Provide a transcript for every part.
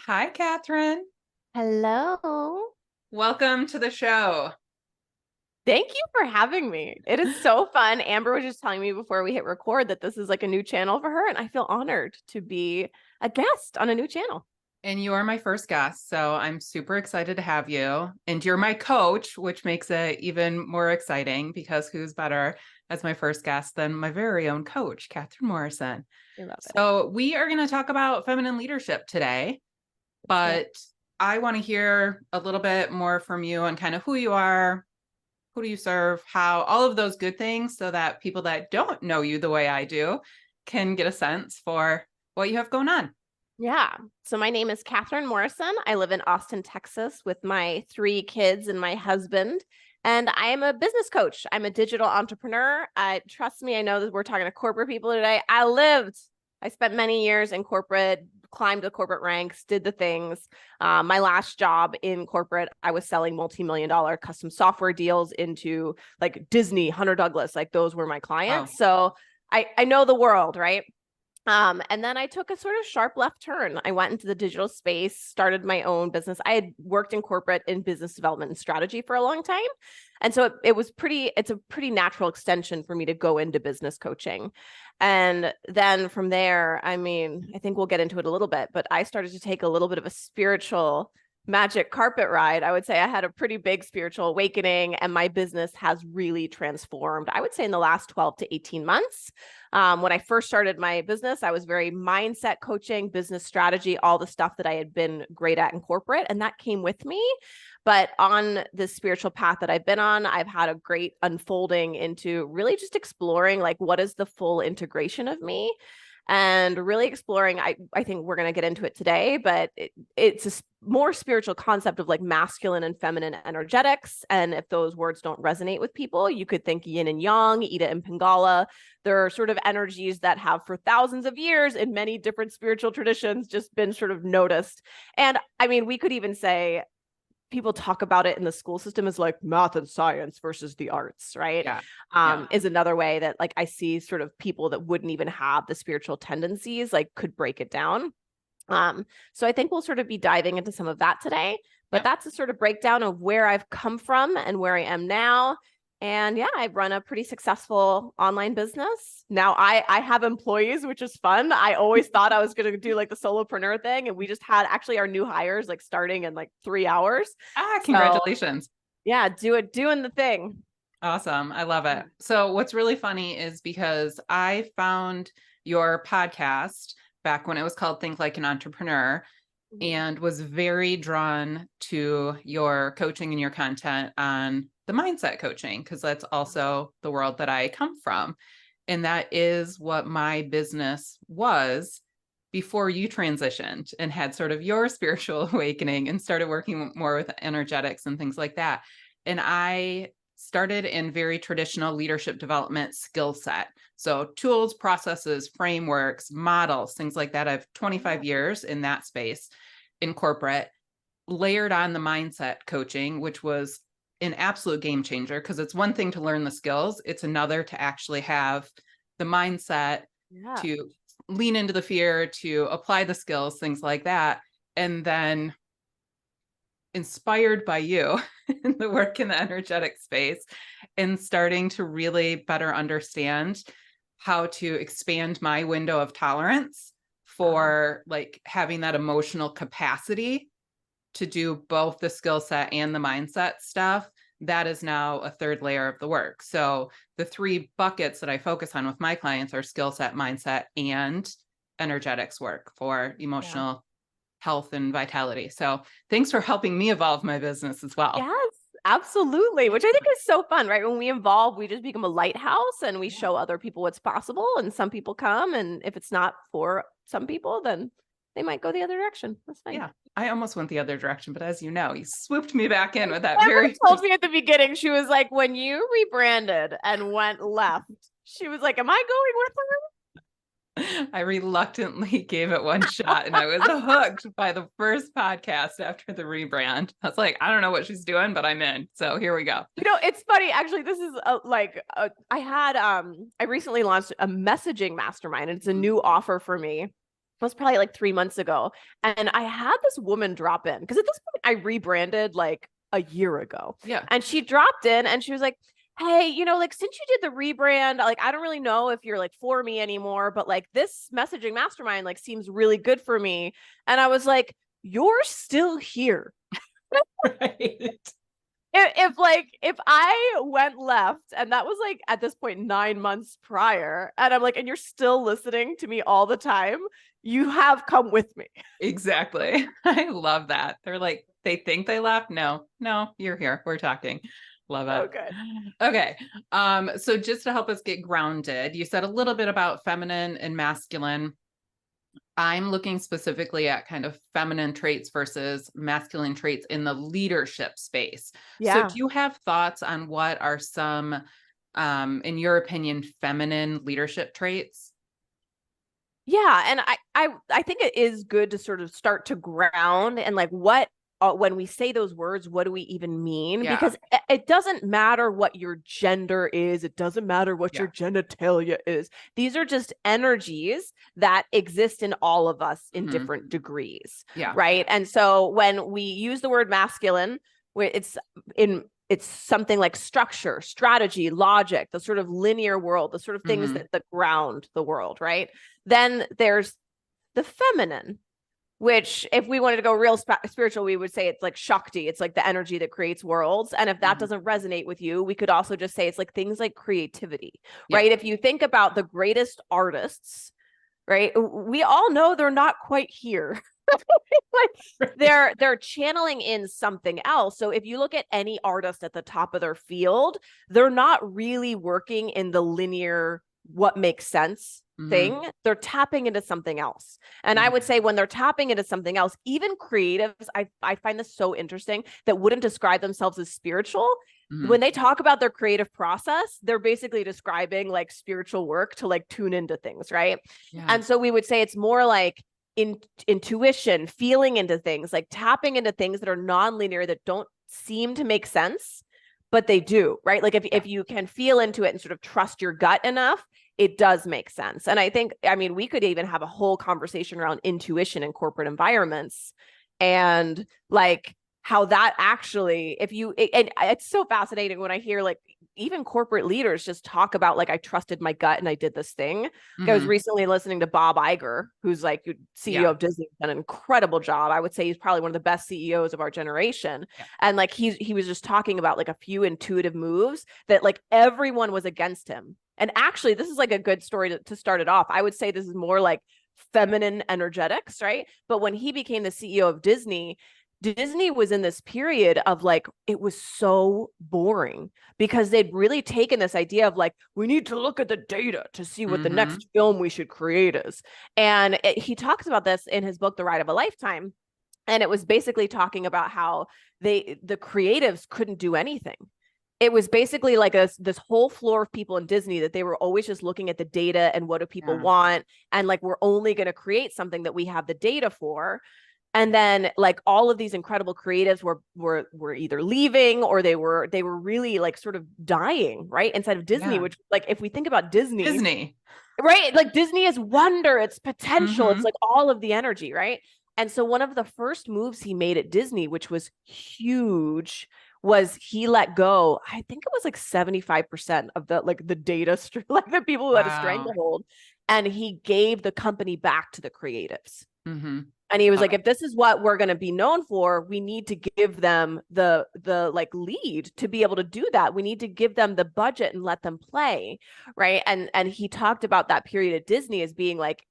Hi, Kathryn. Hello. Welcome to the show. Thank you for having me. It is so fun. Amber was just telling me before we hit record that this is like a new channel for her, and I feel honored to be a guest on a new channel. And you are my first guest, so I'm super excited to have you. And you're my coach, which makes it even more exciting because who's better as my first guest than my very own coach, Kathryn Morrison? I love it. So, we are going to talk about feminine leadership today, Let's do it. but I want to hear a little bit more from you on kind of who you are, who do you serve, how, all of those good things, so that people that don't know you the way I do can get a sense for what you have going on. Yeah. So my name is Kathryn Morrison. I live in Austin, Texas with my 3 kids and my husband. And I am a business coach. I'm a digital entrepreneur. Trust me, I know that we're talking to corporate people today. I spent many years in corporate, climbed the corporate ranks, did the things. My last job in corporate, I was selling multi-million-dollar custom software deals into like Disney, Hunter Douglas, like those were my Wow. clients. So I know the world, right? And then I took a sort of sharp left turn. I went into the digital space, started my own business. I had worked in corporate in business development and strategy for a long time. And so it's a pretty natural extension for me to go into business coaching. And then from there, I mean, I think we'll get into it a little bit, but I started to take a little bit of a spiritual magic carpet ride. I would say I had a pretty big spiritual awakening, and my business has really transformed, I would say, in the last 12 to 18 months. When I first started my business, I was very mindset coaching, business strategy, all the stuff that I had been great at in corporate, and that came with me. But on this spiritual path that I've been on, I've had a great unfolding into really just exploring like what is the full integration of me, and really exploring. I think we're going to get into it today, but it's a more spiritual concept of like masculine and feminine energetics. And if those words don't resonate with people, you could think yin and yang, Ida and Pingala. There are sort of energies that have for thousands of years in many different spiritual traditions just been sort of noticed. And I mean, we could even say people talk about it in the school system as like math and science versus the arts, right? Yeah. Yeah. Is another way that like I see sort of people that wouldn't even have the spiritual tendencies like could break it down. So I think we'll sort of be diving into some of that today, but Yep. that's a sort of breakdown of where I've come from and where I am now. And yeah, I run a pretty successful online business. Now I have employees, which is fun. I always thought I was going to do like the solopreneur thing. And we just had actually our new hires like starting in like 3 hours. So Congratulations. yeah, doing the thing. Awesome. I love it. So, what's really funny is because I found your podcast back when it was called Think Like an Entrepreneur and was very drawn to your coaching and your content on the mindset coaching, because that's also the world that I come from. And that is what my business was before you transitioned and had sort of your spiritual awakening and started working more with energetics and things like that. And I started in very traditional leadership development skill set. So tools, processes, frameworks, models, things like that. I have 25 years in that space in corporate, layered on the mindset coaching, which was an absolute game changer, because it's one thing to learn the skills. It's another to actually have the mindset to lean into the fear, to apply the skills, things like that. And then inspired by you in the work in the energetic space and starting to really better understand how to expand my window of tolerance for like having that emotional capacity to do both the skill set and the mindset stuff. That is now a third layer of the work. So the 3 buckets that I focus on with my clients are skill set, mindset, and energetics work for emotional health and vitality. So thanks for helping me evolve my business as well. Yes, absolutely. Which I think is so fun, right? When we evolve, we just become a lighthouse and we show other people what's possible. And some people come, and if it's not for some people, then they might go the other direction. That's fine. Yeah, I almost went the other direction, but as you know, you swooped me back in with that Emma very told me at the beginning, she was like, when you rebranded and went left, she was like, am I going with her? I reluctantly gave it one shot, and I was hooked by the first podcast after the rebrand. I was like, I don't know what she's doing, but I'm in. So here we go. You know, it's funny. Actually, this is I recently launched a messaging mastermind, and it's a new offer for me. was probably like 3 months ago. And I had this woman drop in because at this point I rebranded like a year ago. Yeah. And she dropped in and she was like, hey, like since you did the rebrand, like I don't really know if you're like for me anymore, but like this messaging mastermind like seems really good for me. And I was like, you're still here. Right. If I went left, and that was like at this point 9 months prior, and I'm like, and you're still listening to me all the time, you have come with me. Exactly. I love that. They're like, they think they left. No, you're here. We're talking. Love it. Okay. Okay. So just to help us get grounded, you said a little bit about feminine and masculine. I'm looking specifically at kind of feminine traits versus masculine traits in the leadership space. So Yeah. do you have thoughts on what are some, in your opinion, feminine leadership traits? Yeah, and I think it is good to sort of start to ground and like what when we say those words, what do we even mean? Yeah. Because it doesn't matter what your gender is. It doesn't matter what your genitalia is. These are just energies that exist in all of us in different degrees. Yeah. Right. And so when we use the word masculine, it's something like structure, strategy, logic, the sort of linear world, the sort of things that ground the world, right? Then there's the feminine, which if we wanted to go real spiritual, we would say it's like Shakti. It's like the energy that creates worlds. And if that doesn't resonate with you, we could also just say it's like things like creativity, right? If you think about the greatest artists, right? We all know they're not quite here. Like they're channeling in something else. So if you look at any artist at the top of their field, they're not really working in the linear what makes sense thing. They're tapping into something else. And I would say when they're tapping into something else, even creatives, I find this so interesting, that wouldn't describe themselves as spiritual. When they talk about their creative process, they're basically describing like spiritual work to like tune into things, right? Yeah. And so we would say it's more like intuition, feeling into things, like tapping into things that are non-linear, that don't seem to make sense, but they do, right? Like if you can feel into it and sort of trust your gut enough, it does make sense. And I think, I mean, we could even have a whole conversation around intuition in corporate environments and like how that actually, and it's so fascinating when I hear like even corporate leaders just talk about like, I trusted my gut and I did this thing. Like, I was recently listening to Bob Iger, who's like CEO of Disney, done an incredible job. I would say he's probably one of the best CEOs of our generation. And like, he was just talking about like a few intuitive moves that like everyone was against him. And actually, this is like a good story to start it off. I would say this is more like feminine energetics, right? But when he became the CEO of Disney was in this period of like, it was so boring because they'd really taken this idea of like, we need to look at the data to see what the next film we should create is. And he talks about this in his book, The Ride of a Lifetime. And it was basically talking about how the creatives couldn't do anything. It was basically like this whole floor of people in Disney that they were always just looking at the data and what do people want. And like, we're only going to create something that we have the data for. And then like all of these incredible creatives were either leaving or they were really like sort of dying, right? Inside of Disney, which like, if we think about Disney, right? Like Disney is wonder, it's potential. It's like all of the energy, right? And so one of the first moves he made at Disney, which was huge, was he let go, I think it was like 75% of the like the data, like the people who had a stranglehold, and he gave the company back to the creatives. And he was like, if this is what we're going to be known for, we need to give them the like lead to be able to do that. We need to give them the budget and let them play. Right. And he talked about that period at Disney as being like,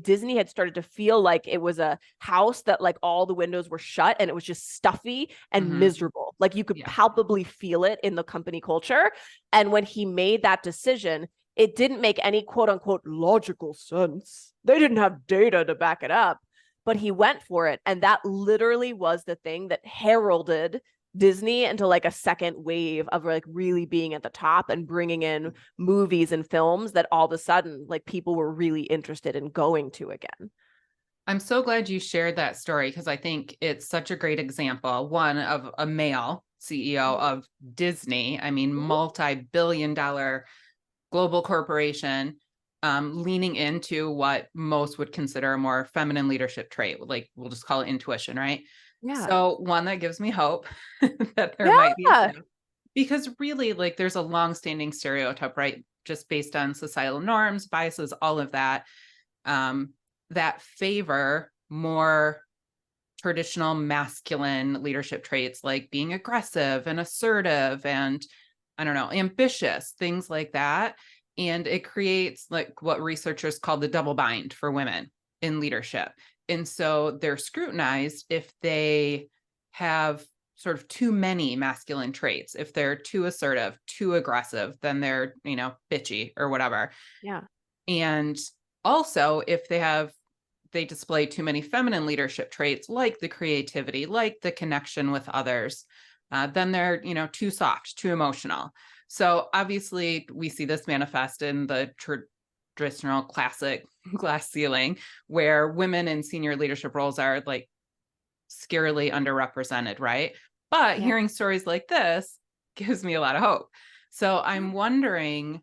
Disney had started to feel like it was a house that like all the windows were shut and it was just stuffy and miserable. Like you could palpably feel it in the company culture. And when he made that decision, it didn't make any quote unquote logical sense. They didn't have data to back it up. But he went for it. And that literally was the thing that heralded Disney into like a second wave of like really being at the top and bringing in movies and films that all of a sudden like people were really interested in going to again. I'm so glad you shared that story because I think it's such a great example, one of a male CEO of Disney. I mean, multi-billion-dollar global corporation leaning into what most would consider a more feminine leadership trait. Like we'll just call it intuition, right? Yeah. So one that gives me hope that there might be Yeah. because really like there's a long-standing stereotype, right? Just based on societal norms, biases, all of that, that favor more traditional masculine leadership traits like being aggressive and assertive and I don't know, ambitious, things like that. And it creates like what researchers call the double bind for women in leadership. And so they're scrutinized if they have sort of too many masculine traits. If they're too assertive, too aggressive, then they're, bitchy or whatever. Yeah. And also if they display too many feminine leadership traits like the creativity, like the connection with others, then they're, too soft, too emotional. So obviously we see this manifest in the traditional classic glass ceiling where women in senior leadership roles are like scarily underrepresented, right? But hearing stories like this gives me a lot of hope. So I'm wondering,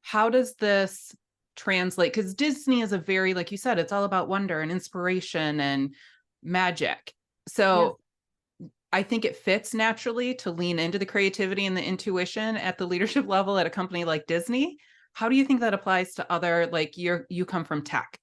how does this translate? Because Disney is a very, like you said, it's all about wonder and inspiration and magic. So I think it fits naturally to lean into the creativity and the intuition at the leadership level at a company like Disney. How do you think that applies to other, like you come from tech,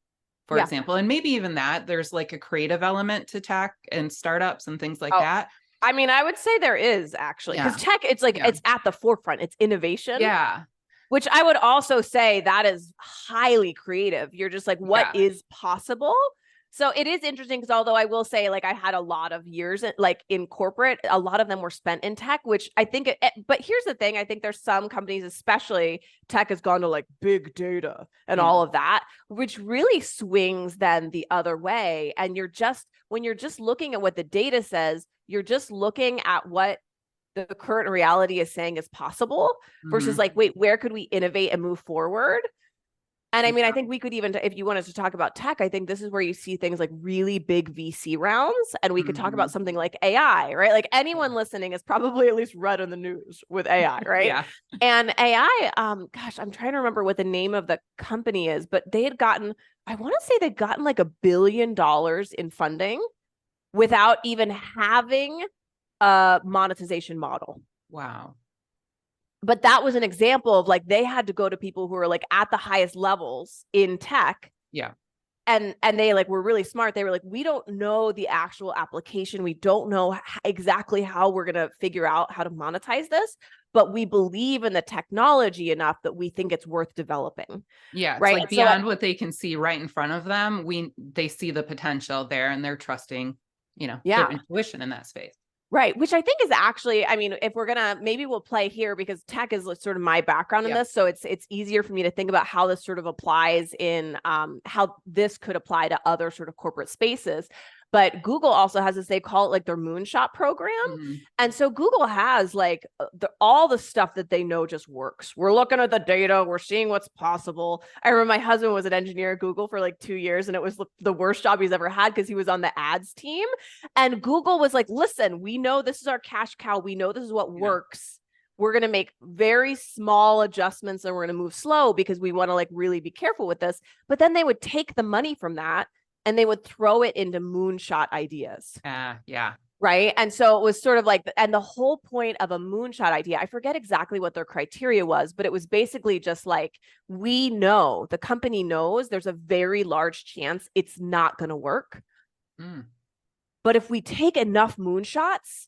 for example, and maybe even that there's like a creative element to tech and startups and things like that. I mean, I would say there is actually, because tech, it's like, it's at the forefront, it's innovation. Yeah. Which I would also say that is highly creative. You're just like, what is possible? So it is interesting because although I will say, like, I had a lot of years like in corporate, a lot of them were spent in tech, which I think, but here's the thing. I think there's some companies, especially tech has gone to like big data and all of that, which really swings then the other way. And when you're just looking at what the data says, you're just looking at what the current reality is saying is possible versus like, wait, where could we innovate and move forward? And I mean, I think we could even, if you wanted to talk about tech, I think this is where you see things like really big VC rounds. And we could talk about something like AI, right? Like anyone listening has probably at least read in the news with AI, right? And AI, gosh, I'm trying to remember what the name of the company is, but they had gotten, I want to say they'd gotten like $1 billion in funding without even having a monetization model. Wow. But that was an example of like, they had to go to people who are like at the highest levels in tech. Yeah. And they like, were really smart. They were like, we don't know the actual application. We don't know exactly how we're going to figure out how to monetize this, but we believe in the technology enough that we think it's worth developing. Yeah. It's right. like beyond what they can see right in front of them. They see the potential there and they're trusting, their intuition in that space. Right. Which I think is actually, I mean, if we're going to, maybe we'll play here because tech is sort of my background in this. So it's easier for me to think about how this sort of applies in how this could apply to other sort of corporate spaces. But Google also has this, they call it like their moonshot program. And so Google has like all the stuff that they know just works. We're looking at the data. We're seeing what's possible. I remember my husband was an engineer at Google for like 2 years and it was the worst job he's ever had because he was on the ads team. And Google was like, listen, we know this is our cash cow. We know this is what works. We're going to make very small adjustments and we're going to move slow because we want to like really be careful with this. But then they would take the money from that and they would throw it into moonshot ideas. Yeah. Right. And so it was sort of like, and the whole point of a moonshot idea, I forget exactly what their criteria was, but it was basically just like, we know, the company knows there's a very large chance it's not going to work. But if we take enough moonshots,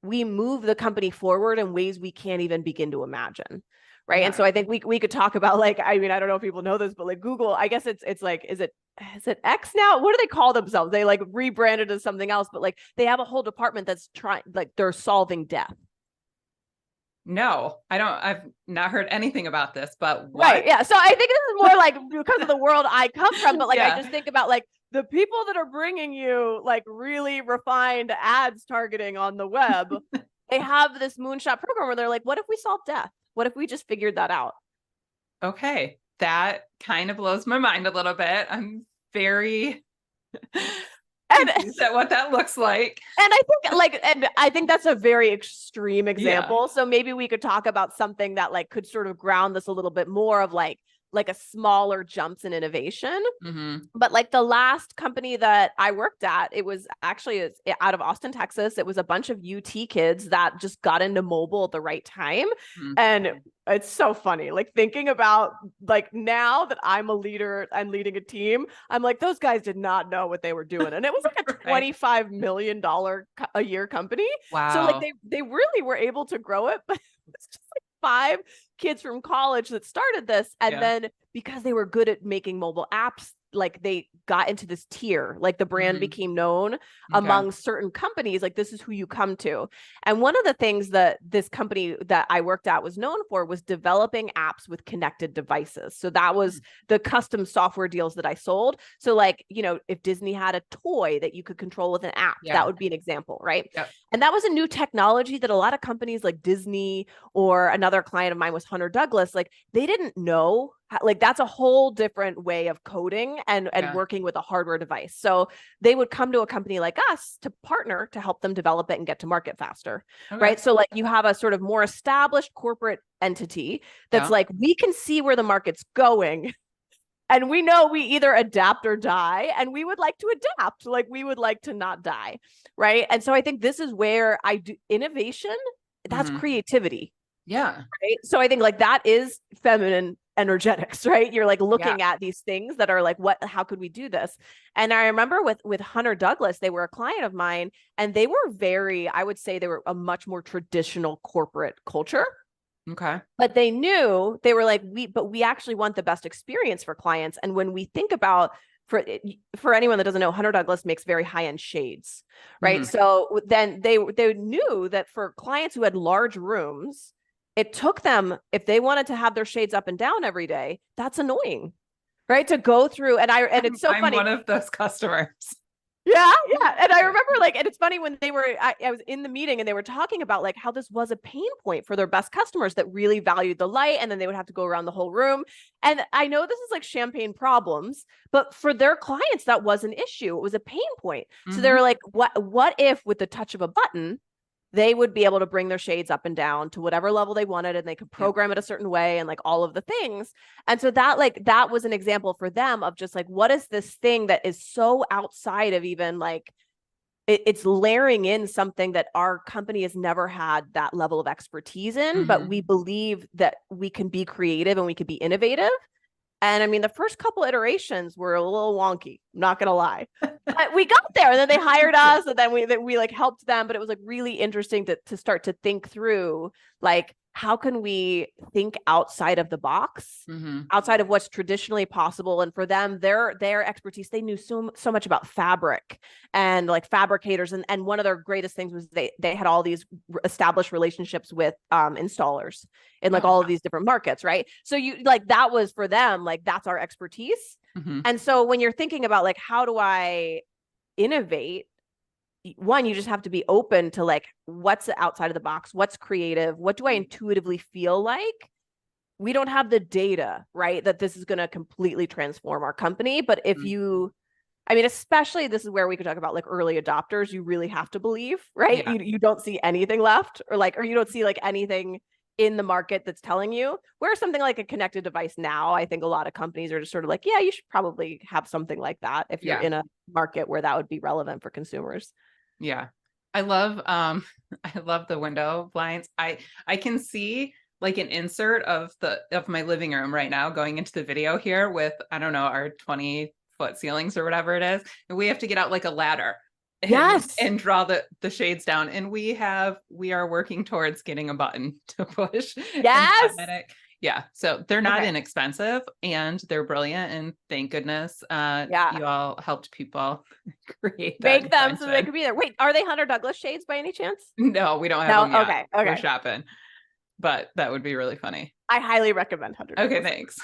we move the company forward in ways we can't even begin to imagine. Right. Yeah. And so I think we could talk about like, I mean, I don't know if people know this, but like Google, I guess it's like, is it X now? What do they call themselves? They like rebranded as something else, but like they have a whole department that's trying, like they're solving death. No, I've not heard anything about this, but what? Right. Yeah. So I think this is more like because of the world I come from, but like, I just think about like the people that are bringing you like really refined ads targeting on the web. They have this moonshot program where they're like, what if we solve death? What if we just figured that out? Okay. That kind of blows my mind a little bit. I'm very confused at what that looks like. And I think that's a very extreme example. So maybe we could talk about something that like could sort of ground this a little bit more of like like a smaller jumps in innovation. Mm-hmm. But like the last company that I worked at, it was actually out of Austin, Texas. It was a bunch of UT kids that just got into mobile at the right time. Mm-hmm. And it's so funny, like thinking about like now that I'm a leader and leading a team, I'm like, those guys did not know what they were doing. And it was like a Right. $25 million a year company. So like Wow. they really were able to grow it, but it's just like 5 kids from college that started this. And then because they were good at making mobile apps, like they got into this tier, like the brand Mm-hmm. became known Okay. among certain companies, like this is who you come to. And one of the things that this company that I worked at was known for was developing apps with connected devices. So that was the custom software deals that I sold. So like, you know, if Disney had a toy that you could control with an app, that would be an example, right? Yep. And that was a new technology that a lot of companies like Disney, or another client of mine was Hunter Douglas, like they didn't know. Like that's a whole different way of coding and working with a hardware device. So they would come to a company like us to partner to help them develop it and get to market faster. Okay. Right. So like you have a sort of more established corporate entity that's like, we can see where the market's going. And we know we either adapt or die, and we would like to adapt. Like we would like to not die. Right. And so I think this is where I do innovation. That's creativity. Yeah. Right. So I think like that is feminine energetics, right? You're like looking at these things that are like, how could we do this? And I remember with Hunter Douglas, they were a client of mine, and they were I would say they were a much more traditional corporate culture. Okay. But they knew, they were like, we actually want the best experience for clients. And when we think about, for anyone that doesn't know, Hunter Douglas makes very high-end shades, right? Mm-hmm. So then they knew that for clients who had large rooms, it took them, if they wanted to have their shades up and down every day, that's annoying, right? To go through, and it's so funny. I'm one of those customers. Yeah. And I remember like, and it's funny when I was in the meeting and they were talking about like how this was a pain point for their best customers that really valued the light, and then they would have to go around the whole room. And I know this is like champagne problems, but for their clients, that was an issue. It was a pain point. Mm-hmm. So they were like, what if with the touch of a button, they would be able to bring their shades up and down to whatever level they wanted, and they could program it a certain way and like all of the things. And so that was an example for them of just like, what is this thing that is so outside of even like, it's layering in something that our company has never had that level of expertise in, but we believe that we can be creative and we can be innovative. And I mean, the first couple iterations were a little wonky, I'm not going to lie. But we got there, and then they hired us, and then we like helped them. But it was like really interesting to start to think through, like, how can we think outside of the box, outside of what's traditionally possible? And for them, their expertise, they knew so much about fabric and like fabricators. And one of their greatest things was they had all these established relationships with installers in like all of these different markets, right? So you like, that was for them, like, that's our expertise. And so when you're thinking about like, how do I innovate? One, you just have to be open to like, what's outside of the box, what's creative, what do I intuitively feel like? We don't have the data, right, that this is going to completely transform our company. But if I mean, especially this is where we could talk about like early adopters, you really have to believe, right? You don't see anything left, or you don't see like anything in the market that's telling you. Where something like a connected device now, I think a lot of companies are just sort of like, yeah, you should probably have something like that if you're in a market where that would be relevant for consumers. Yeah. I love the window blinds. I can see like an insert of my living room right now going into the video here with, I don't know, our 20-foot ceilings or whatever it is. And we have to get out like a ladder and draw the shades down. And we are working towards getting a button to push. Yes. Yeah. So they're not inexpensive, and they're brilliant. And thank goodness you all helped people create that. Make them so they could be there. Wait, are they Hunter Douglas shades by any chance? No, we don't have them yet. Okay. We're shopping. But that would be really funny. I highly recommend Hunter Douglas. Okay, thanks.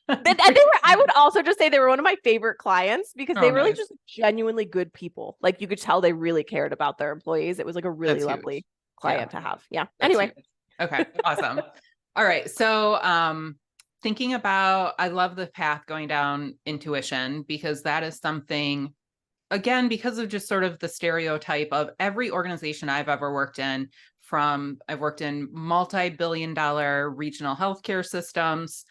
I would also just say they were one of my favorite clients because they really just genuinely good people. Like you could tell they really cared about their employees. It was like a really lovely client to have. Yeah. Anyway. Huge. Okay. Awesome. All right. So thinking about, I love the path going down intuition, because that is something, again, because of just sort of the stereotype of every organization I've ever worked in, I've worked in multi-billion-dollar regional healthcare systems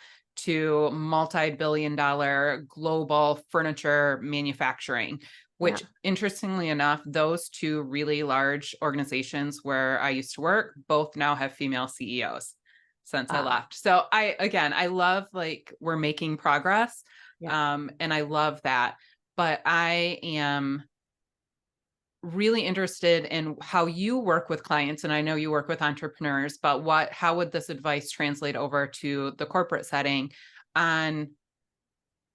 to multi-billion-dollar global furniture manufacturing, which interestingly enough, those two really large organizations where I used to work both now have female CEOs since I left. So I love like we're making progress. And I love that. But I am really interested in how you work with clients. And I know you work with entrepreneurs, but how would this advice translate over to the corporate setting on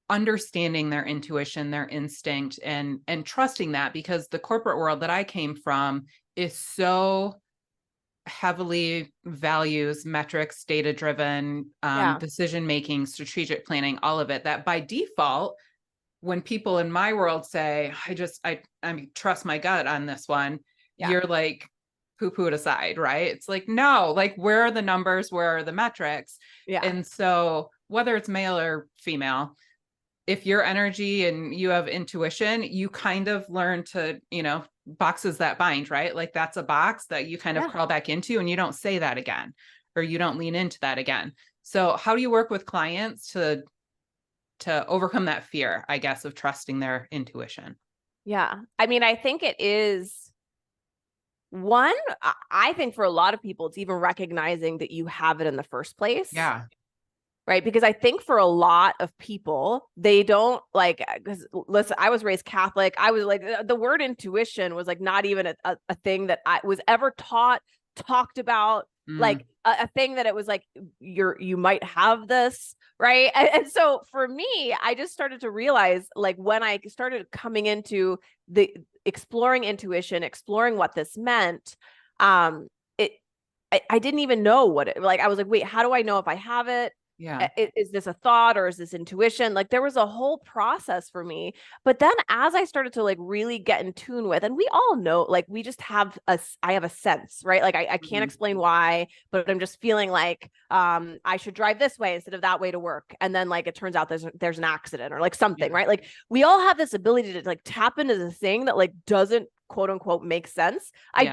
understanding their intuition, their instinct, and trusting that? Because the corporate world that I came from is so heavily values, metrics, data driven, decision making, strategic planning, all of it, that by default, when people in my world say, I trust my gut on this one, you're like poo-poo it aside, right? It's like, no, like, where are the numbers? Where are the metrics? And so whether it's male or female, if your energy and you have intuition, you kind of learn to, boxes that bind, right? Like that's a box that you kind of crawl back into, and you don't say that again, or you don't lean into that again. So how do you work with clients to overcome that fear, I guess, of trusting their intuition? Yeah. I mean, I think it is one, I think for a lot of people, it's even recognizing that you have it in the first place. Yeah. Right. Because I think for a lot of people, they don't like, because listen, I was raised Catholic. I was like, the word intuition was like not even a thing that I was ever talked about, like a thing that it was like, you might have this. Right. And so for me, I just started to realize, like, when I started coming into the exploring intuition, exploring what this meant, I didn't even know what it, like, I was like, wait, how do I know if I have it? Yeah. Is this a thought or is this intuition? Like there was a whole process for me. But then as I started to like really get in tune with, and we all know, like we just have I have a sense, right? Like I can't explain why, but I'm just feeling like I should drive this way instead of that way to work. And then like it turns out there's an accident or like something, right? Like we all have this ability to like tap into the thing that like doesn't quote unquote make sense. I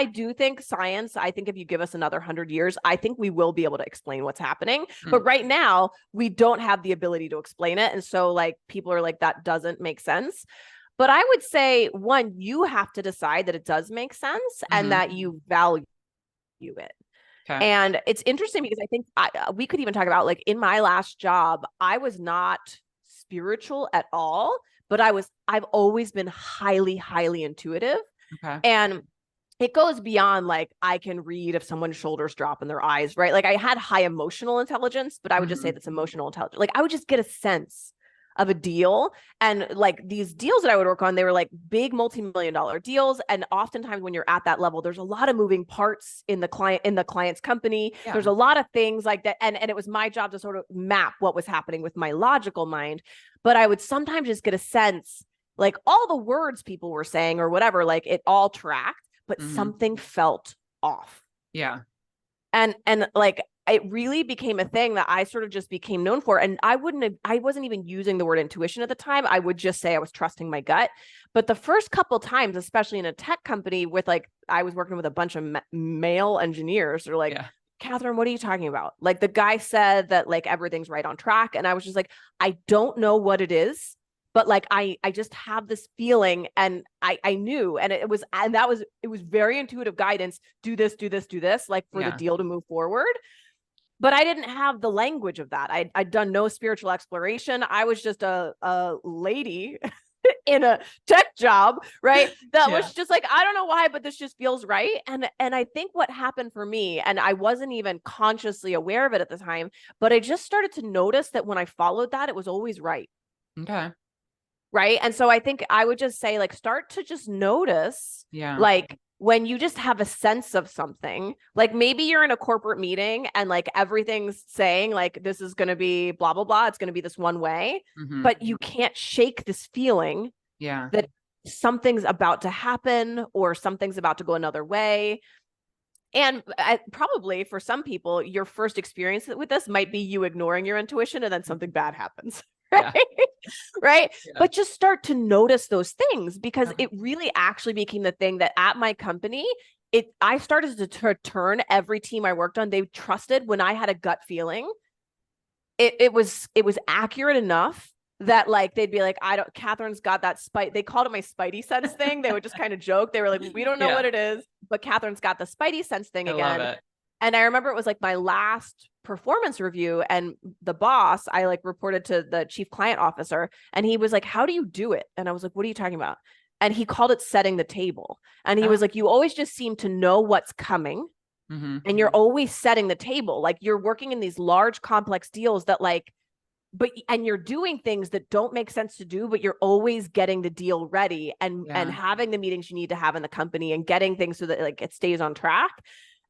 do think science, I think if you give us another 100 years, I think we will be able to explain what's happening. But right now we don't have the ability to explain it. And so like people are like, that doesn't make sense. But I would say, one, you have to decide that it does make sense and that you value it. Okay. And it's interesting because I think we could even talk about like in my last job, I was not spiritual at all, but I've always been highly, highly intuitive. Okay. And it goes beyond like, I can read if someone's shoulders drop in their eyes, right? Like I had high emotional intelligence, but I would just say that's emotional intelligence. Like I would just get a sense of a deal. And like these deals that I would work on, they were like big multi-million-dollar deals. And oftentimes when you're at that level, there's a lot of moving parts in the client's company. Yeah. There's a lot of things like that. And it was my job to sort of map what was happening with my logical mind. But I would sometimes just get a sense, like all the words people were saying or whatever, like it all tracked, but something felt off. Yeah. And like, it really became a thing that I sort of just became known for. And I wasn't even using the word intuition at the time. I would just say I was trusting my gut. But the first couple times, especially in a tech company with like, I was working with a bunch of male engineers, they're like, Kathryn, what are you talking about? Like the guy said that like everything's right on track. And I was just like, I don't know what it is, but like, I just have this feeling and I knew, and it was very intuitive guidance. Do this, like for the deal to move forward. But I didn't have the language of that. I'd done no spiritual exploration. I was just a lady in a tech job, right? That was just like, I don't know why, but this just feels right. And I think what happened for me, and I wasn't even consciously aware of it at the time, but I just started to notice that when I followed that, it was always right. Okay. Right. And so I think I would just say like, start to just notice, like when you just have a sense of something, like maybe you're in a corporate meeting and like everything's saying like, this is going to be blah, blah, blah. It's going to be this one way, but you can't shake this feeling that something's about to happen or something's about to go another way. And probably for some people, your first experience with this might be you ignoring your intuition and then something bad happens. Right. Right. Yeah. But just start to notice those things because it really actually became the thing that at my company, I started to turn every team I worked on. They trusted when I had a gut feeling it was accurate enough that like they'd be like, Kathryn's got that they called it my spidey sense thing. They would just kind of joke. They were like, we don't know what it is, but Kathryn's got the spidey sense thing again. I love it. And I remember it was like my last performance review, and the boss, I like reported to the chief client officer, and he was like, how do you do it? And I was like, what are you talking about? And he called it setting the table. And he was like, you always just seem to know what's coming. And you're always setting the table. Like you're working in these large, complex deals that like, and you're doing things that don't make sense to do, but you're always getting the deal ready and having the meetings you need to have in the company and getting things so that like it stays on track.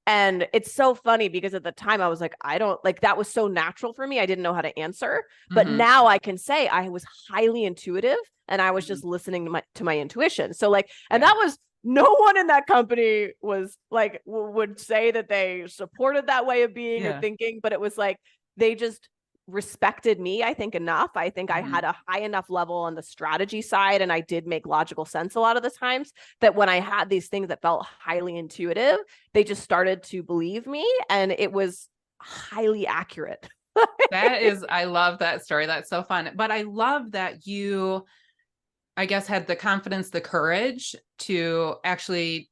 And it's so funny because at the time I was like, I don't like, that was so natural for me. I didn't know how to answer, but now I can say I was highly intuitive and I was just listening to my intuition. So like, and that was, no one in that company was like, would say that they supported that way of being or thinking, but it was like, they just respected me, I think, enough. I think I had a high enough level on the strategy side, and I did make logical sense a lot of the times, that when I had these things that felt highly intuitive, they just started to believe me, and it was highly accurate. I love that story. That's so fun. But I love that you, I guess, had the confidence, the courage to actually,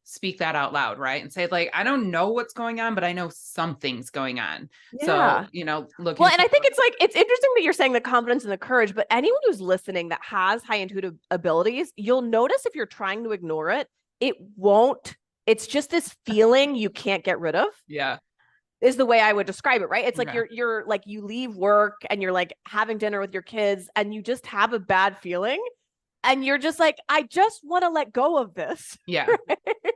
speak that out loud, right? And say like, I don't know what's going on, but I know something's going on. Yeah. So, look. Well, and I think it's like, it's interesting that you're saying the confidence and the courage, but anyone who's listening that has high intuitive abilities, you'll notice if you're trying to ignore it, it won't, it's just this feeling you can't get rid of. Yeah. Is the way I would describe it, right? It's like you're like, you leave work and you're like having dinner with your kids and you just have a bad feeling. And you're just like, I just want to let go of this. Yeah.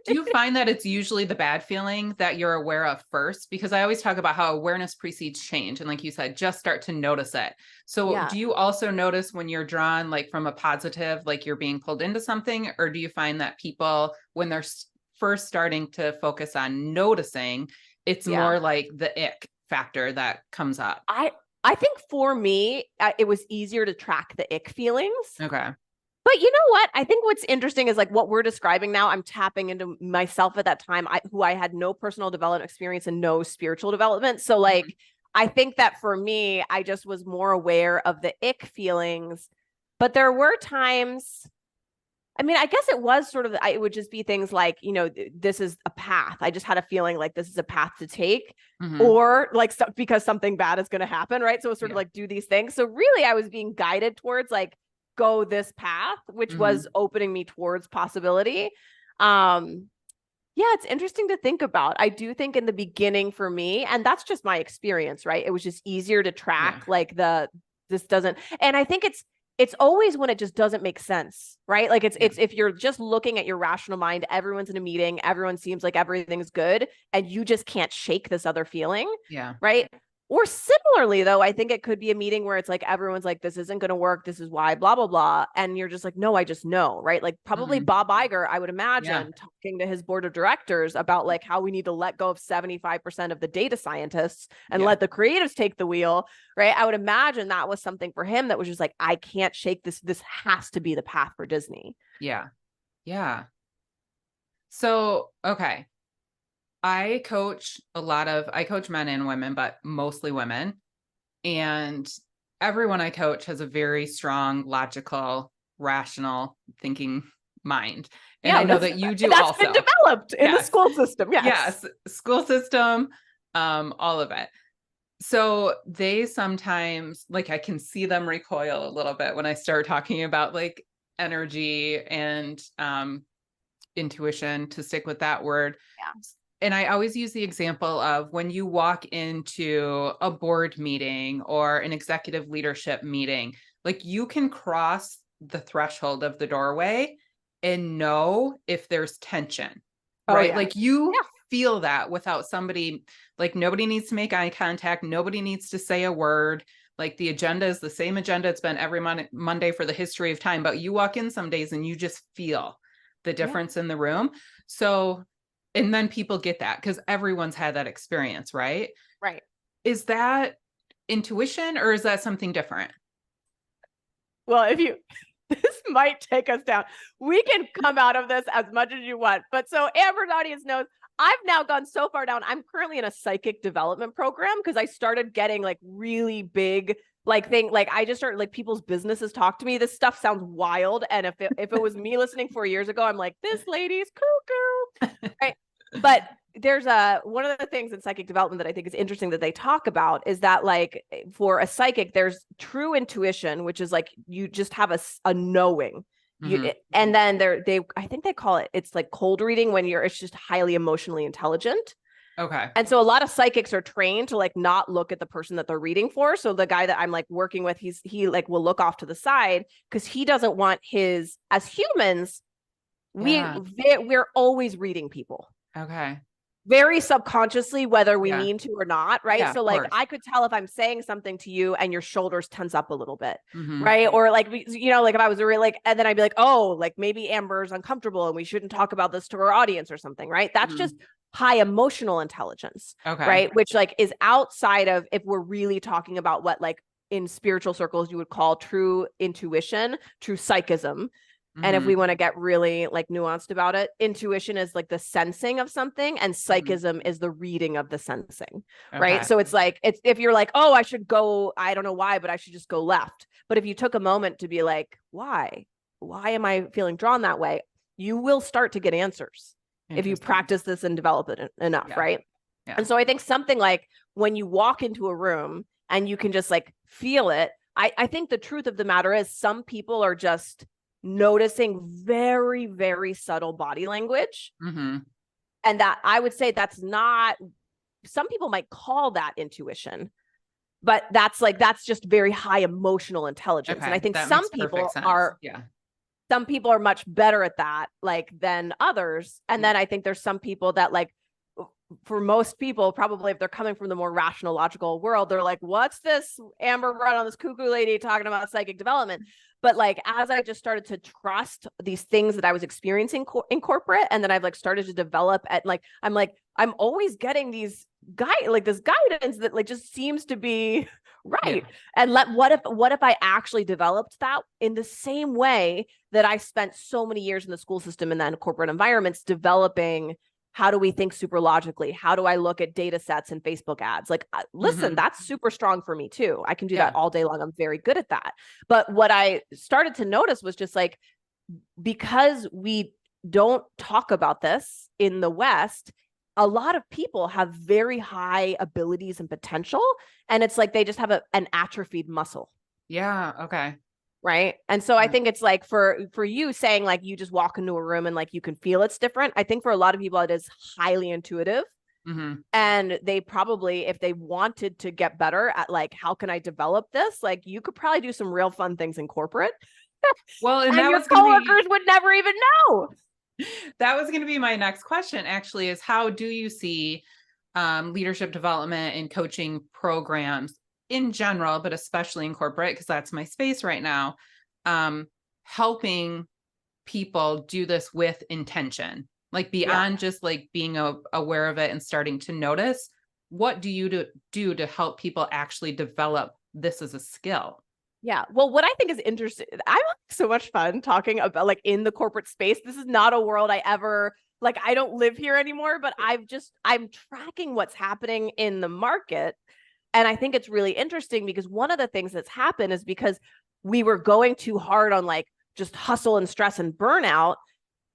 Do you find that it's usually the bad feeling that you're aware of first? Because I always talk about how awareness precedes change. And like you said, just start to notice it. So do you also notice when you're drawn like from a positive, like you're being pulled into something? Or do you find that people, when they're first starting to focus on noticing, it's more like the ick factor that comes up? I think for me, it was easier to track the ick feelings. Okay. But you know what? I think what's interesting is like what we're describing now, I'm tapping into myself at that time, who I had no personal development experience and no spiritual development. So like, I think that for me, I just was more aware of the ick feelings. But there were times, I mean, I guess it was sort of, it would just be things like, this is a path. I just had a feeling like this is a path to take, or like because something bad is going to happen, right? So it's sort of like do these things. So really, I was being guided towards like, go this path, which was opening me towards possibility. It's interesting to think about. I do think in the beginning for me, and that's just my experience, right? It was just easier to track like this doesn't, and I think it's always when it just doesn't make sense, right? Like it's if you're just looking at your rational mind, everyone's in a meeting, everyone seems like everything's good, and you just can't shake this other feeling. Yeah. Right. Or similarly, though, I think it could be a meeting where it's like, everyone's like, this isn't going to work. This is why, blah, blah, blah. And you're just like, no, I just know, right? Like probably Bob Iger, I would imagine, talking to his board of directors about like how we need to let go of 75% of the data scientists and let the creatives take the wheel, right? I would imagine that was something for him that was just like, I can't shake this. This has to be the path for Disney. Yeah. Yeah. So, okay. I coach men and women, but mostly women. And everyone I coach has a very strong, logical, rational thinking mind. And I know that you do that's also. Been developed in the school system. Yes. School system, all of it. So they sometimes, like, I can see them recoil a little bit when I start talking about like energy and intuition, to stick with that word. Yeah. And I always use the example of when you walk into a board meeting or an executive leadership meeting, like you can cross the threshold of the doorway and know if there's tension, right? Like you feel that without somebody, like nobody needs to make eye contact. Nobody needs to say a word. Like the agenda is the same agenda it's been every Monday for the history of time, but you walk in some days and you just feel the difference in the room. So, and then people get that because everyone's had that experience, right? Right. Is that intuition or is that something different? Well, if you this might take us down. We can come out of this as much as you want. But so Amber's audience knows I've now gone so far down. I'm currently in a psychic development program because I started getting like really big like I just started like people's businesses talk to me. This stuff sounds wild. And if it was me listening 4 years ago, I'm like, this lady's cuckoo. Right. But there's one of the things in psychic development that I think is interesting that they talk about is that like for a psychic, there's true intuition, which is like you just have a knowing. And then I think they call it's like cold reading when it's just highly emotionally intelligent. Okay. And so a lot of psychics are trained to like not look at the person that they're reading for. So the guy that I'm like working with, he like will look off to the side because he doesn't want as humans, we're always reading people. Okay. Very subconsciously, whether we mean to or not, right? Yeah, so like I could tell if I'm saying something to you and your shoulders tense up a little bit, right? Or like like if I was really like, and then I'd be like, oh, like maybe Amber's uncomfortable and we shouldn't talk about this to our audience or something, right? That's just high emotional intelligence, right? Which like is outside of if we're really talking about what like in spiritual circles you would call true intuition, true psychism. And if we want to get really like nuanced about it, intuition is like the sensing of something and psychism is the reading of the sensing, right? So it's like, if you're like, oh, I should go, I don't know why, but I should just go left. But if you took a moment to be like, why am I feeling drawn that way? You will start to get answers if you practice this and develop it enough, right? Yeah. And so I think something like when you walk into a room and you can just like feel it, I think the truth of the matter is some people are just noticing very, very subtle body language. And that I would say that's not, some people might call that intuition, but that's just very high emotional intelligence. And I think some people are much better at that, like than others. And then I think there's some people that like, for most people, probably if they're coming from the more rational, logical world, they're like, what's this Amber brought on this cuckoo lady talking about psychic development? But like, as I just started to trust these things that I was experiencing in corporate, and then I've like started to develop at like, I'm always getting this guidance that like just seems to be right. And what if I actually developed that in the same way that I spent so many years in the school system and then corporate environments developing how do we think super logically? How do I look at data sets and Facebook ads? Like, listen, that's super strong for me too. I can do that all day long. I'm very good at that. But what I started to notice was just like, because we don't talk about this in the West, a lot of people have very high abilities and potential. And it's like, they just have an atrophied muscle. Yeah. Okay. Right. And so I think it's like for you saying like you just walk into a room and like you can feel it's different. I think for a lot of people it is highly intuitive. And they probably, if they wanted to get better at like, how can I develop this? Like you could probably do some real fun things in corporate. Well, and that your coworkers would never even know. That was going to be my next question actually, is how do you see leadership development and coaching programs in general, but especially in corporate, because that's my space right now, helping people do this with intention, like beyond just like being aware of it and starting to notice. What do you do to help people actually develop this as a skill? Yeah. Well, what I think is interesting, I'm having so much fun talking about like in the corporate space. This is not a world I ever, like, I don't live here anymore, but I'm tracking what's happening in the market. And I think it's really interesting because one of the things that's happened is because we were going too hard on like just hustle and stress and burnout.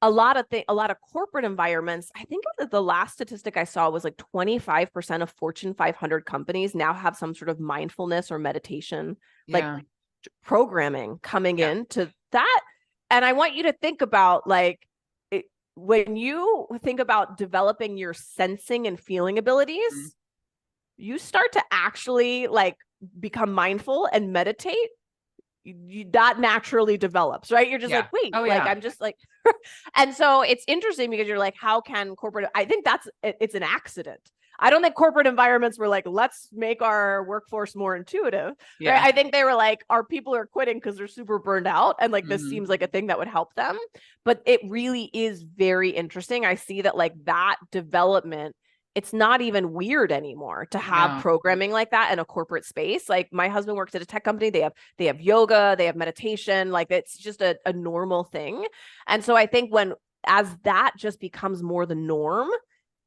A lot of corporate environments, I think that the last statistic I saw was like 25% of Fortune 500 companies now have some sort of mindfulness or meditation, like programming coming into that. And I want you to think about like, when you think about developing your sensing and feeling abilities, you start to actually like become mindful and meditate. That naturally develops, right? You're just like, wait, I'm just like, and so it's interesting because you're like, how can corporate, I think it's an accident. I don't think corporate environments were like, let's make our workforce more intuitive. Right? I think they were like, our people are quitting because they're super burned out. And like, this seems like a thing that would help them. But it really is very interesting. I see that like that development it's not even weird anymore to have No. programming like that in a corporate space. Like my husband works at a tech company. They have yoga, they have meditation, like it's just a normal thing. And so I think when as that just becomes more the norm,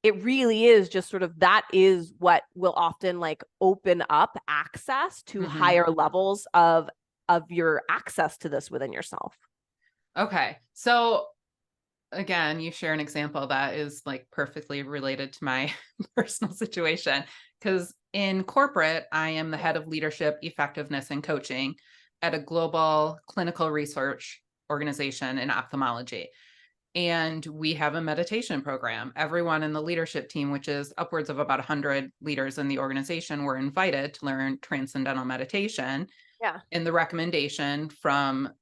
it really is just sort of that is what will often like open up access to higher levels of your access to this within yourself. Okay. So again, you share an example that is like perfectly related to my personal situation. Because in corporate, I am the head of leadership, effectiveness, and coaching at a global clinical research organization in ophthalmology. And we have a meditation program. Everyone in the leadership team, which is upwards of about 100 leaders in the organization, were invited to learn transcendental meditation. Yeah. And the recommendation from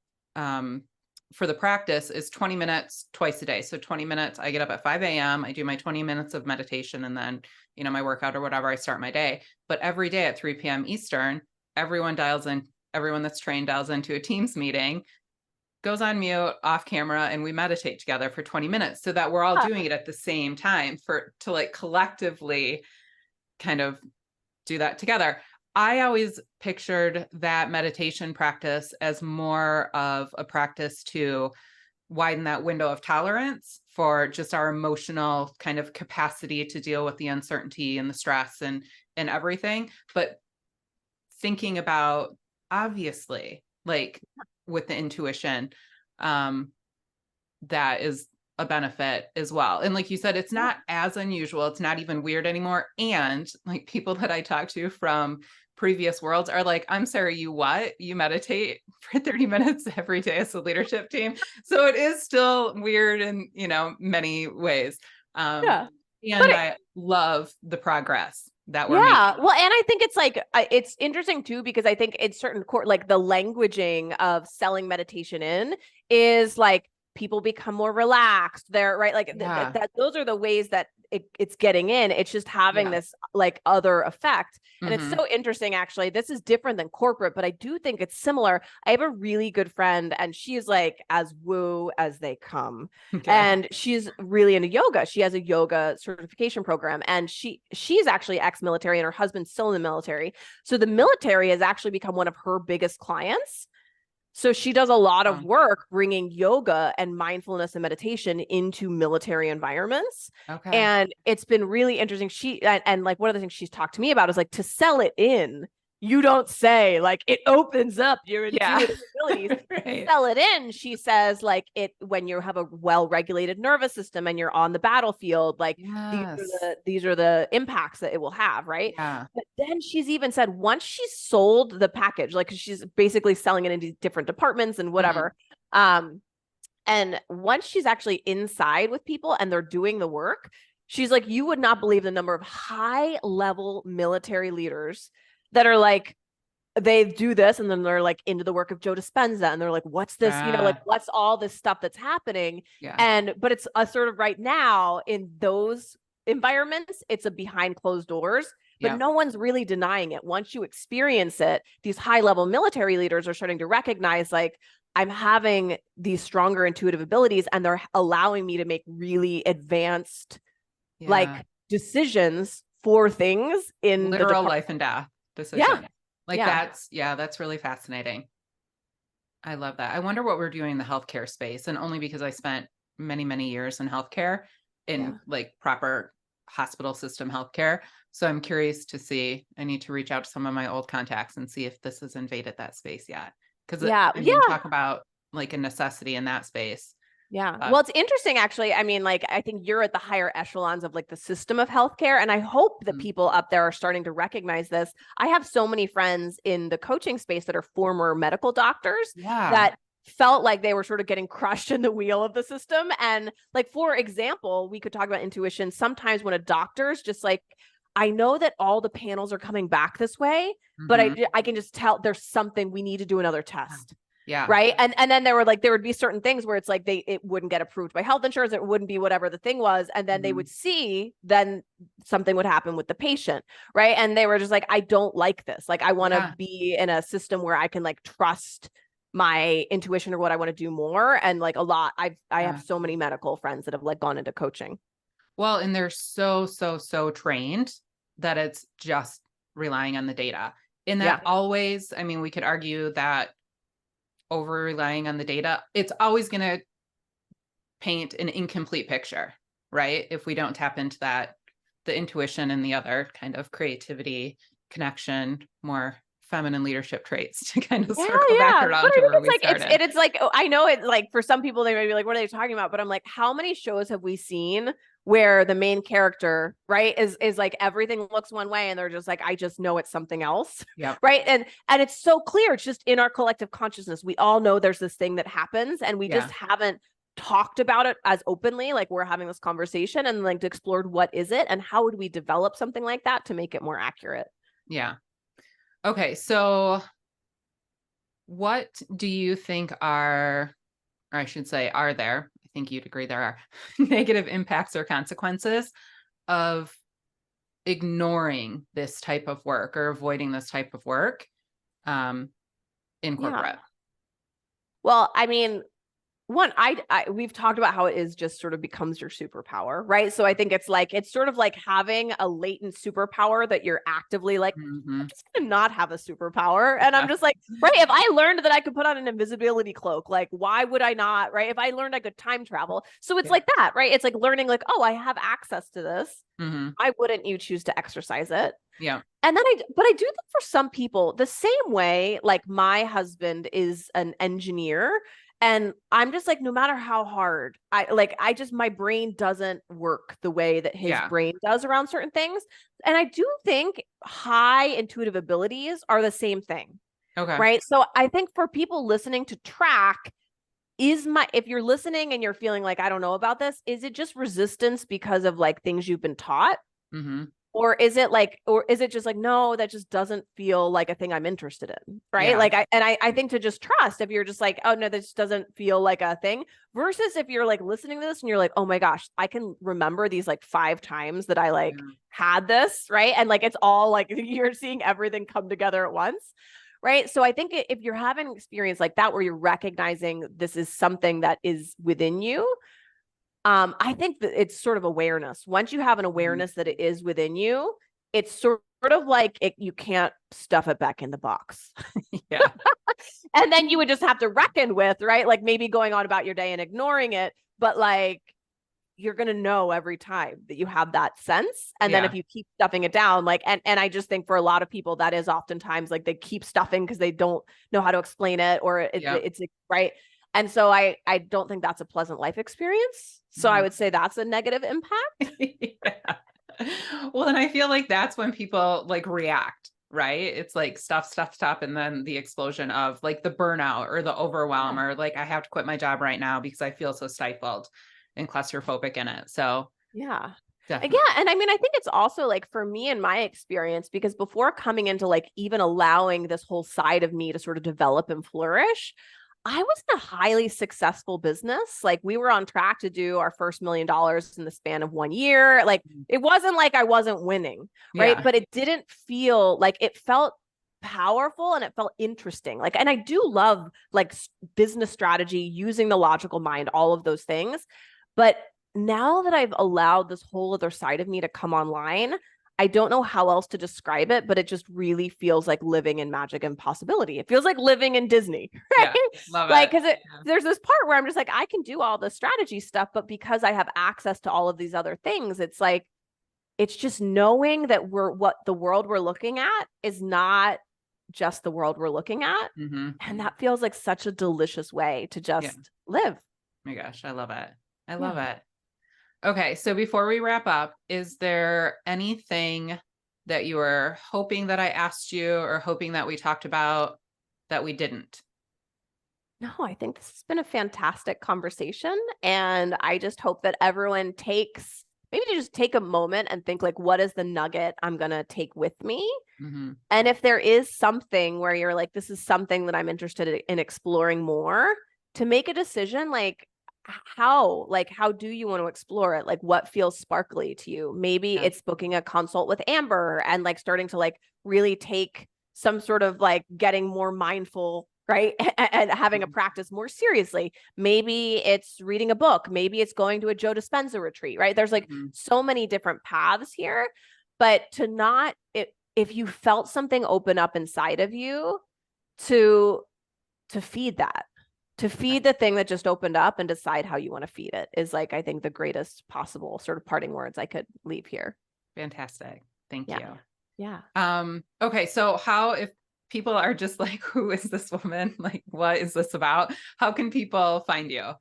for the practice is 20 minutes twice a day. So 20 minutes, I get up at 5 a.m. I do my 20 minutes of meditation, and then, my workout or whatever, I start my day. But every day at 3 p.m. Eastern, everyone that's trained dials into a Teams meeting, goes on mute, off camera, and we meditate together for 20 minutes so that we're all doing it at the same time to like collectively kind of do that together. I always pictured that meditation practice as more of a practice to widen that window of tolerance for just our emotional kind of capacity to deal with the uncertainty and the stress and everything. But thinking about, obviously, like with the intuition, that is a benefit as well. And like you said, it's not as unusual. It's not even weird anymore. And like people that I talk to from previous worlds are like, I'm sorry, you meditate for 30 minutes every day as a leadership team. So it is still weird in, many ways. Yeah. And I love the progress that we're Yeah. making. Well, and I think it's like, it's interesting too, because I think it's certain like the languaging of selling meditation in is like, people become more relaxed. They're right. Like that, those are the ways that it's getting in. It's just having this like other effect. And it's so interesting, actually. This is different than corporate, but I do think it's similar. I have a really good friend, and she's like as woo as they come. Okay. And she's really into yoga. She has a yoga certification program, and she's actually ex-military, and her husband's still in the military. So the military has actually become one of her biggest clients. So she does a lot of work bringing yoga and mindfulness and meditation into military environments. Okay. And it's been really interesting. And like one of the things she's talked to me about is like to sell it in, you don't say like it opens up your intuitive abilities. Right. Sell it in, she says, like when you have a well-regulated nervous system and you're on the battlefield, like these are the impacts that it will have, right? Yeah. But then she's even said once she sold the package, like she's basically selling it into different departments and whatever. And once she's actually inside with people and they're doing the work, she's like, you would not believe the number of high-level military leaders that are like, they do this and then they're like into the work of Joe Dispenza and they're like, what's this? Like what's all this stuff that's happening? But it's a sort of right now in those environments, it's a behind closed doors, but no one's really denying it. Once you experience it, these high level military leaders are starting to recognize like, I'm having these stronger intuitive abilities and they're allowing me to make really advanced like decisions for things in literal life and death decision. That's really fascinating. I love that. I wonder what we're doing in the healthcare space, and only because I spent many, many years in healthcare in like proper hospital system healthcare. So I'm curious to see, I need to reach out to some of my old contacts and see if this has invaded that space yet. Because talk about like a necessity in that space. Yeah. Well, it's interesting, actually. I mean, like, I think you're at the higher echelons of like the system of healthcare. And I hope that people up there are starting to recognize this. I have so many friends in the coaching space that are former medical doctors that felt like they were sort of getting crushed in the wheel of the system. And like, for example, we could talk about intuition. Sometimes when a doctor's just like, I know that all the panels are coming back this way, but I can just tell there's something we need to do another test. Yeah. Right. And then there would be certain things where it's like it wouldn't get approved by health insurance. It wouldn't be whatever the thing was. And then they would see, then something would happen with the patient. Right. And they were just like, I don't like this. Like, I want to be in a system where I can like trust my intuition or what I want to do more. And like I have so many medical friends that have like gone into coaching. Well, and they're so trained that it's just relying on the data. And that always, I mean, we could argue that over relying on the data, it's always going to paint an incomplete picture, right? If we don't tap into that, the intuition and the other kind of creativity, connection, more feminine leadership traits to kind of circle back around to where we started. It's like, oh, I know it, like for some people they might be like, what are they talking about? But I'm like, how many shows have we seen where the main character, right, is like everything looks one way and they're just like, I just know it's something else. Yeah. Right. And it's so clear. It's just in our collective consciousness. We all know there's this thing that happens and we just haven't talked about it as openly, like we're having this conversation and like explored what is it and how would we develop something like that to make it more accurate. Yeah. Okay. So what do you think are, or I should say, are there, I think you'd agree there are negative impacts or consequences of ignoring this type of work or avoiding this type of work in corporate? Well, I mean, one, we've talked about how it is just sort of becomes your superpower, right? So I think it's sort of like having a latent superpower that you're actively like, I'm just gonna not have a superpower. And I'm just like, right, if I learned that I could put on an invisibility cloak, like why would I not, right? If I learned I could time travel. So it's like that, right? It's like learning like, oh, I have access to this. Why wouldn't you choose to exercise it? Yeah. And then but I do think for some people, the same way, like my husband is an engineer. And I'm just like, no matter how hard my brain doesn't work the way that his brain does around certain things. And I do think high intuitive abilities are the same thing. Okay. Right. So I think for people listening to track, if you're listening and you're feeling like, I don't know about this, is it just resistance because of like things you've been taught? Or is it just like, no, that just doesn't feel like a thing I'm interested in. Right. Yeah. Like, I think to just trust if you're just like, oh no, this doesn't feel like a thing versus if you're like listening to this and you're like, oh my gosh, I can remember these like 5 times that I like had this. Right. And like, it's all like, you're seeing everything come together at once. Right. So I think if you're having an experience like that, where you're recognizing this is something that is within you, I think that it's sort of awareness. Once you have an awareness that it is within you, it's sort of like you can't stuff it back in the box. Yeah. And then you would just have to reckon with, right? Like maybe going on about your day and ignoring it, but like you're going to know every time that you have that sense. And then if you keep stuffing it down, like, and I just think for a lot of people, that is oftentimes like they keep stuffing because they don't know how to explain it or it's right. And so I don't think that's a pleasant life experience. So I would say that's a negative impact. Well, and I feel like that's when people like react, right? It's like stuff. And then the explosion of like the burnout or the overwhelm or like, I have to quit my job right now because I feel so stifled and claustrophobic in it. So definitely. Yeah. And I mean, I think it's also like for me in my experience, because before coming into like even allowing this whole side of me to sort of develop and flourish, I was in a highly successful business. Like we were on track to do our first $1 million in the span of 1 year. Like it wasn't like I wasn't winning, right? But it didn't feel like, it felt powerful and it felt interesting. Like, and I do love like business strategy, using the logical mind, all of those things. But now that I've allowed this whole other side of me to come online, I don't know how else to describe it, but it just really feels like living in magic and possibility. It feels like living in Disney, right? Yeah, love like, because there's this part where I'm just like, I can do all the strategy stuff, but because I have access to all of these other things, it's like, it's just knowing that what the world we're looking at is not just the world we're looking at. And that feels like such a delicious way to just live. Oh my gosh, I love it. I love it. Okay, so before we wrap up, is there anything that you were hoping that I asked you or hoping that we talked about that we didn't? No, I think this has been a fantastic conversation. And I just hope that everyone maybe to just take a moment and think like, what is the nugget I'm going to take with me? And if there is something where you're like, this is something that I'm interested in exploring more, to make a decision, like, how do you want to explore it? Like what feels sparkly to you? Maybe it's booking a consult with Amber and like starting to like really take some sort of like getting more mindful right? And having a practice more seriously. Maybe it's reading a book. Maybe it's going to a Joe Dispenza retreat, right? There's like so many different paths here, but to not, if you felt something open up inside of you, to feed that, to feed the thing that just opened up and decide how you want to feed it is like, I think the greatest possible sort of parting words I could leave here. Fantastic. Thank you. Yeah. Okay. So how, if people are just like, who is this woman? Like, what is this about? How can people find you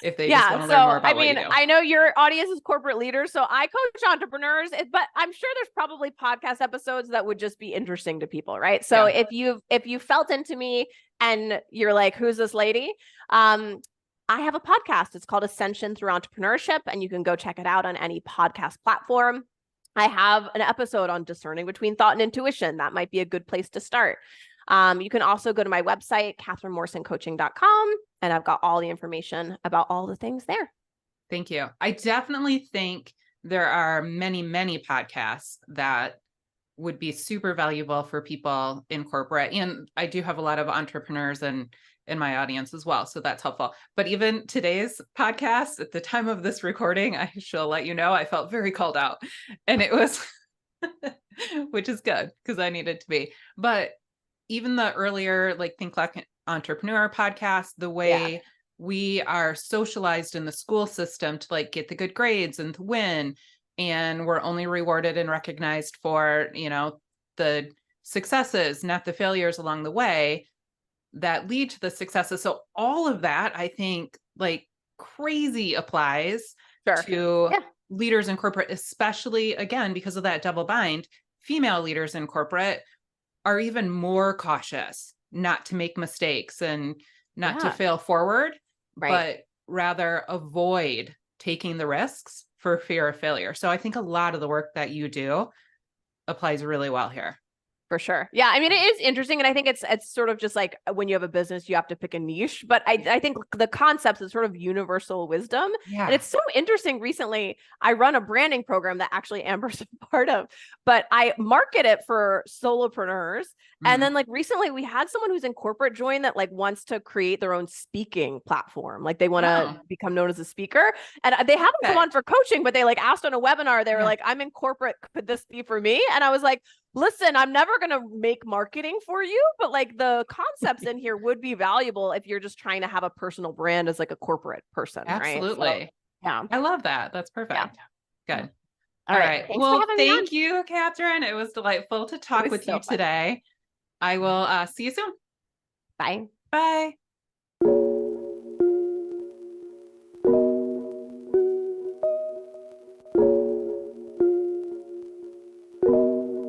if they just want to learn more about what you do? I know your audience is corporate leaders, so I coach entrepreneurs, but I'm sure there's probably podcast episodes that would just be interesting to people, right? So if you felt into me and you're like, who's this lady? I have a podcast. It's called Ascension Through Entrepreneurship, and you can go check it out on any podcast platform. I have an episode on discerning between thought and intuition. That might be a good place to start. You can also go to my website, KathrynMorrisonCoaching.com, and I've got all the information about all the things there. Thank you. I definitely think there are many, many podcasts that would be super valuable for people in corporate. And I do have a lot of entrepreneurs in my audience as well. So that's helpful. But even today's podcast, at the time of this recording, I shall let you know, I felt very called out. And it was, which is good because I needed to be. But even the earlier, like Think Like an Entrepreneur podcast, the way we are socialized in the school system to like get the good grades and to win, and we're only rewarded and recognized for, you know, the successes, not the failures along the way that lead to the successes. So all of that, I think, like crazy applies to leaders in corporate, especially again, because of that double bind. Female leaders in corporate are even more cautious not to make mistakes and not to fail forward, but rather avoid taking the risks for fear of failure. So I think a lot of the work that you do applies really well here. For sure. Yeah. I mean, it is interesting. And I think it's sort of just like when you have a business, you have to pick a niche, but I think the concepts is sort of universal wisdom. Yeah. And it's so interesting. Recently, I run a branding program that actually Amber's a part of, but I market it for solopreneurs. And then like recently we had someone who's in corporate join that like wants to create their own speaking platform. Like they want to become known as a speaker, and they haven't come on for coaching, but they like asked on a webinar, they were like, I'm in corporate. Could this be for me? And I was like, listen, I'm never going to make marketing for you, but like the concepts in here would be valuable if you're just trying to have a personal brand as like a corporate person. Absolutely. Right? So, yeah. I love that. That's perfect. Yeah. Good. All right. Well, thank you, Kathryn. It was delightful to talk with you today. I will see you soon. Bye. Bye.